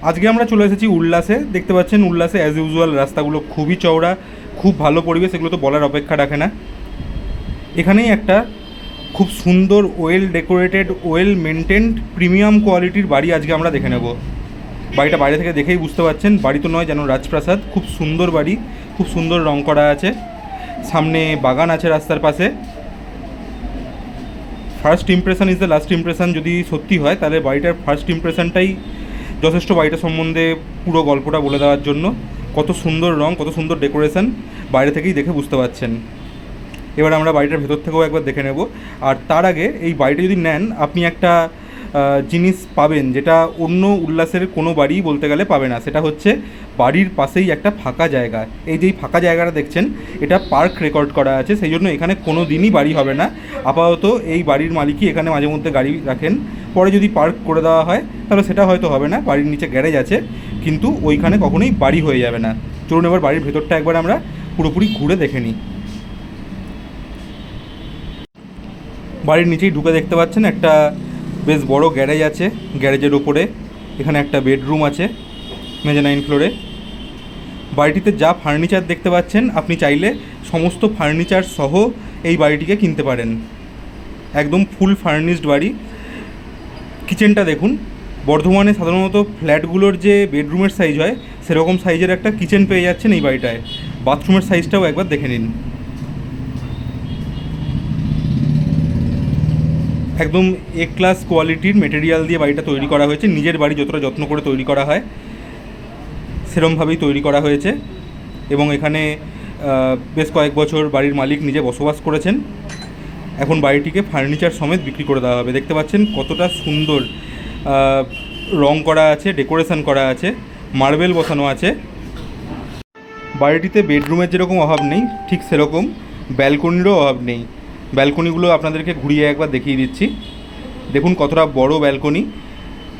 আজকে আমরা চলে এসেছি উল্লাসে। দেখতে পাচ্ছেন উল্লাসে অ্যাজ ইউজুয়াল রাস্তাগুলো খুবই চওড়া, খুব ভালো পরিবেশ, এগুলো তো বলার অপেক্ষা রাখে না। এখানেই একটা খুব সুন্দর well decorated, well maintained, premium কোয়ালিটির বাড়ি আজকে আমরা দেখে নেব। বাড়িটা বাইরে থেকে দেখেই বুঝতে পারছেন, বাড়ি তো নয় যেন রাজপ্রাসাদ। খুব সুন্দর বাড়ি, খুব সুন্দর রং করা আছে, সামনে বাগান আছে রাস্তার পাশে। First impression is the last impression যদি সত্যি হয়, তাহলে বাড়িটার ফার্স্ট ইমপ্রেশনটাই যথেষ্ট বাড়িটা সম্বন্ধে পুরো গল্পটা বলে দেওয়ার জন্য। কত সুন্দর রং, কত সুন্দর ডেকোরেশন, বাইরে থেকেই দেখে বুঝতে পারছেন। এবার আমরা বাড়িটার ভেতর থেকেও একবার দেখে নেব। আর তার আগে এই বাড়িটা যদি নেন, আপনি একটা জিনিস পাবেন যেটা অন্য উল্লাসের কোনো বাড়ি বলতে গেলে পাবে না। সেটা হচ্ছে বাড়ির পাশেই একটা ফাঁকা জায়গা। এই যে ফাঁকা জায়গাটা দেখছেন, এটা পার্ক রেকর্ড করা আছে, সেই জন্য এখানে কোনো দিনই বাড়ি হবে না। আপাতত এই বাড়ির মালিকই এখানে মাঝে মধ্যে গাড়ি রাখেন। পরে যদি পার্ক করে দেওয়া হয় তাহলে সেটা হয়তো হবে না। বাড়ির নিচে গ্যারেজ আছে, কিন্তু ওইখানে কখনোই বাড়ি হয়ে যাবে না। চলুন এবার বাড়ির ভেতরটা একবার আমরা পুরোপুরি ঘুরে দেখে নিই। বাড়ির নিচেই ঢুকে দেখতে পাচ্ছেন একটা বেশ বড় গ্যারেজ আছে। গ্যারেজের ওপরে এখানে একটা বেডরুম আছে মেজানাইন ফ্লোরে। বাড়িটিতে যা ফার্নিচার দেখতে পাচ্ছেন, আপনি চাইলে সমস্ত ফার্নিচার সহ এই বাড়িটিকে কিনতে পারেন। একদম ফুল ফার্নিশড বাড়ি। কিচেনটা দেখুন, বর্ধমানে সাধারণত ফ্ল্যাটগুলোর যে বেডরুমের সাইজ হয় সেরকম সাইজের একটা কিচেন পেয়ে যাচ্ছেন এই বাড়িটায়। বাথরুমের সাইজটাও একবার দেখে নিন। একদম এ ক্লাস কোয়ালিটির মেটেরিয়াল দিয়ে বাড়িটা তৈরি করা হয়েছে। নিজের বাড়ি যতটা যত্ন করে তৈরি করা হয় সেরমভাবেই তৈরি করা হয়েছে। এবং এখানে বেশ কয়েক বছর বাড়ির মালিক নিজে বসবাস করেছেন। এখন বাড়িটিকে ফার্নিচার সমেত বিক্রি করে দেওয়া হবে। দেখতে পাচ্ছেন কতটা সুন্দর রং করা আছে, ডেকোরেশন করা আছে, মার্বেল বসানো আছে। বাড়িটিতে বেডরুমের যেরকম অভাব নেই, ঠিক সেরকম ব্যালকনিরও অভাব নেই। ব্যালকনিগুলো আপনাদেরকে ঘুরিয়ে একবার দেখিয়ে দিচ্ছি। দেখুন কতটা বড় ব্যালকনি,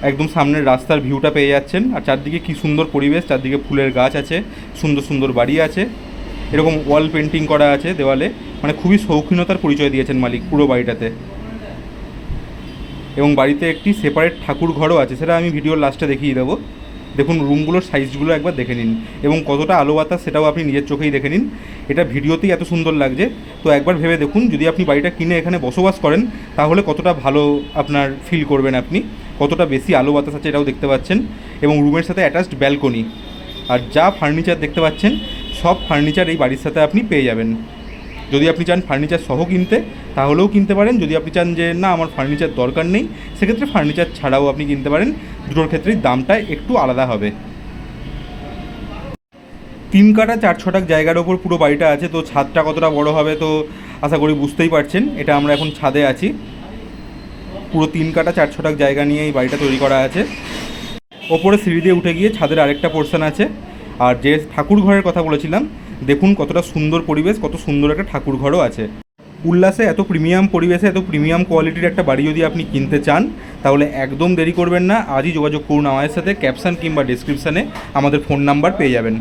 একদম সামনের রাস্তার ভিউটা পেয়ে যাচ্ছেন। আর চারদিকে কী সুন্দর পরিবেশ, চারদিকে ফুলের গাছ আছে, সুন্দর সুন্দর বাড়ি আছে, এরকম ওয়াল পেন্টিং করা আছে দেওয়ালে। মানে খুবই শৌখিনতার পরিচয় দিয়েছেন মালিক পুরো বাড়িটাতে। এবং বাড়িতে একটি সেপারেট ঠাকুর ঘরও আছে, সেটা আমি ভিডিওর লাস্টে দেখিয়ে দেবো। দেখুন রুমগুলোর সাইজগুলো একবার দেখে নিন, এবং কতটা আলো বাতাস সেটাও আপনি নিজের চোখেই দেখে নিন। এটা ভিডিওতেই এত সুন্দর লাগছে, তো একবার ভেবে দেখুন যদি আপনি বাড়িটা কিনে এখানে বসবাস করেন তাহলে কতটা ভালো আপনার ফিল করবেন আপনি, কতটা বেশি আলো বাতাস আছে এটাও দেখতে পাচ্ছেন। এবং রুমের সাথে অ্যাটাচড ব্যালকনি। আর যা ফার্নিচার দেখতে পাচ্ছেন সব ফার্নিচার এই বাড়ির সাথে আপনি পেয়ে যাবেন। যদি আপনি চান ফার্নিচার সহ কিনতে তাহলেও কিনতে পারেন। যদি আপনি চান যে না আমার ফার্নিচার দরকার নেই, সেক্ষেত্রে ফার্নিচার ছাড়াও আপনি কিনতে পারেন। দুটোর ক্ষেত্রেই দামটা একটু আলাদা হবে। 3 কাঠা 4 ছটাক জায়গার ওপর পুরো বাড়িটা আছে, তো ছাদটা কতটা বড় হবে তো আশা করি বুঝতেই পারছেন। এটা আমরা এখন ছাদে আছি। পুরো 3 কাঠা 4 ছটাক জায়গা নিয়ে এই বাড়িটা তৈরি করা আছে। ওপরে সিঁড়ি দিয়ে উঠে গিয়ে ছাদের আরেকটা পোর্শন আছে। আর যে ঠাকুর ঘরের কথা বলেছিলাম, দেখুন কতটা সুন্দর পরিবেশ, কত সুন্দর একটা ঠাকুর ঘরও আছে। উল্লাসে এত প্রিমিয়াম পরিবেশে এত প্রিমিয়াম কোয়ালিটির একটা বাড়ি যদি আপনি কিনতে চান তাহলে একদম দেরি করবেন না, আজই যোগাযোগ করুন আমাদের সাথে। ক্যাপশন কিংবা ডেসক্রিপশানে আমাদের ফোন নাম্বার পেয়ে যাবেন।